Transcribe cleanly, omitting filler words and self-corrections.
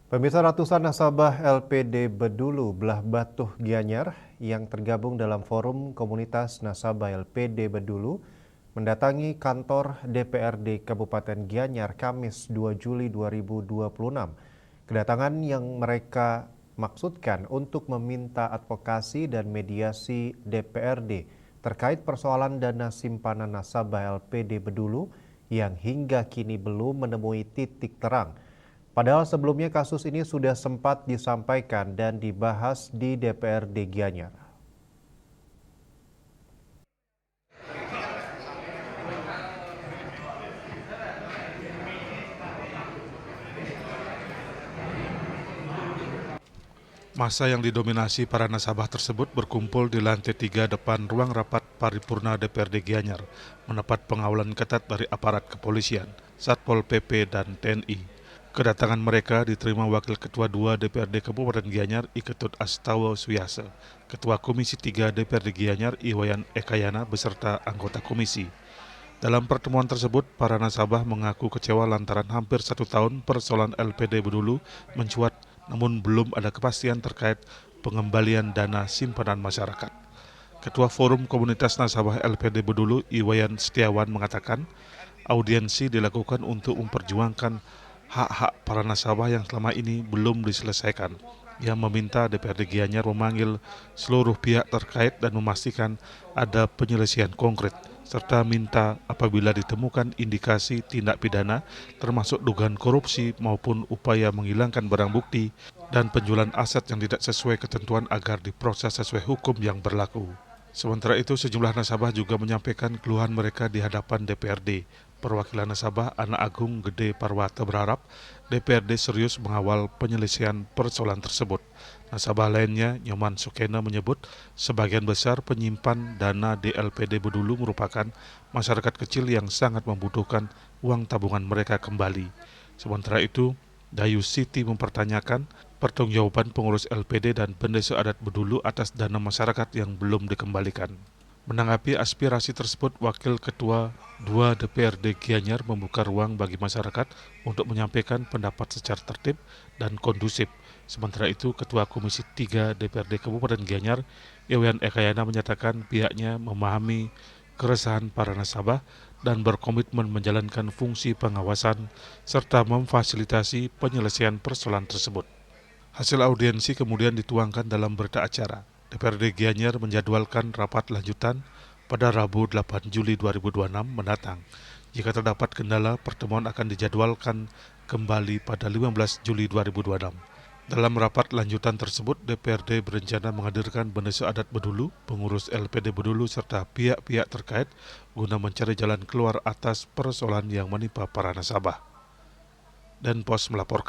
Pemirsa, ratusan nasabah LPD Bedulu Belah Batuh Gianyar yang tergabung dalam Forum Komunitas Nasabah LPD Bedulu mendatangi kantor DPRD Kabupaten Gianyar Kamis 2 Juli 2026. Kedatangan yang mereka maksudkan untuk meminta advokasi dan mediasi DPRD terkait persoalan dana simpanan nasabah LPD Bedulu yang hingga kini belum menemui titik terang. Padahal sebelumnya kasus ini sudah sempat disampaikan dan dibahas di DPRD Gianyar. Masa yang didominasi para nasabah tersebut berkumpul di lantai 3 depan ruang rapat paripurna DPRD Gianyar, mendapat pengawalan ketat dari aparat kepolisian, Satpol PP, dan TNI. Kedatangan mereka diterima Wakil Ketua 2 DPRD Kabupaten Gianyar Iketut Astawa Suyase, Ketua Komisi 3 DPRD Gianyar Iwayan Ekayana beserta anggota komisi. Dalam pertemuan tersebut, para nasabah mengaku kecewa lantaran hampir 1 tahun persoalan LPD Bedulu mencuat, namun belum ada kepastian terkait pengembalian dana simpanan masyarakat. Ketua Forum Komunitas Nasabah LPD Bedulu Iwayan Setiawan mengatakan, audiensi dilakukan untuk memperjuangkan hak-hak para nasabah yang selama ini belum diselesaikan. Ia meminta DPRD Gianyar memanggil seluruh pihak terkait dan memastikan ada penyelesaian konkret, serta minta apabila ditemukan indikasi tindak pidana termasuk dugaan korupsi maupun upaya menghilangkan barang bukti dan penjualan aset yang tidak sesuai ketentuan agar diproses sesuai hukum yang berlaku. Sementara itu, sejumlah nasabah juga menyampaikan keluhan mereka di hadapan DPRD. Perwakilan nasabah Anak Agung Gede Parwata berharap DPRD serius mengawal penyelesaian persoalan tersebut. Nasabah lainnya, Nyoman Sukena, menyebut sebagian besar penyimpan dana di LPD Bedulu merupakan masyarakat kecil yang sangat membutuhkan uang tabungan mereka kembali. Sementara itu, Dayu Siti mempertanyakan pertanggungjawaban pengurus LPD dan Pendesa Adat Bedulu atas dana masyarakat yang belum dikembalikan. Menanggapi aspirasi tersebut, Wakil Ketua 2 DPRD Gianyar membuka ruang bagi masyarakat untuk menyampaikan pendapat secara tertib dan kondusif. Sementara itu, Ketua Komisi 3 DPRD Kabupaten Gianyar, Iwayan Ekayana, menyatakan pihaknya memahami keresahan para nasabah dan berkomitmen menjalankan fungsi pengawasan serta memfasilitasi penyelesaian persoalan tersebut. Hasil audiensi kemudian dituangkan dalam berita acara. DPRD Gianyar menjadwalkan rapat lanjutan pada Rabu 8 Juli 2026 mendatang. Jika terdapat kendala, pertemuan akan dijadwalkan kembali pada 15 Juli 2026. Dalam rapat lanjutan tersebut, DPRD berencana menghadirkan Pendesa Adat Bedulu, pengurus LPD Bedulu, serta pihak-pihak terkait guna mencari jalan keluar atas persoalan yang menimpa para nasabah. Dan Pos melaporkan.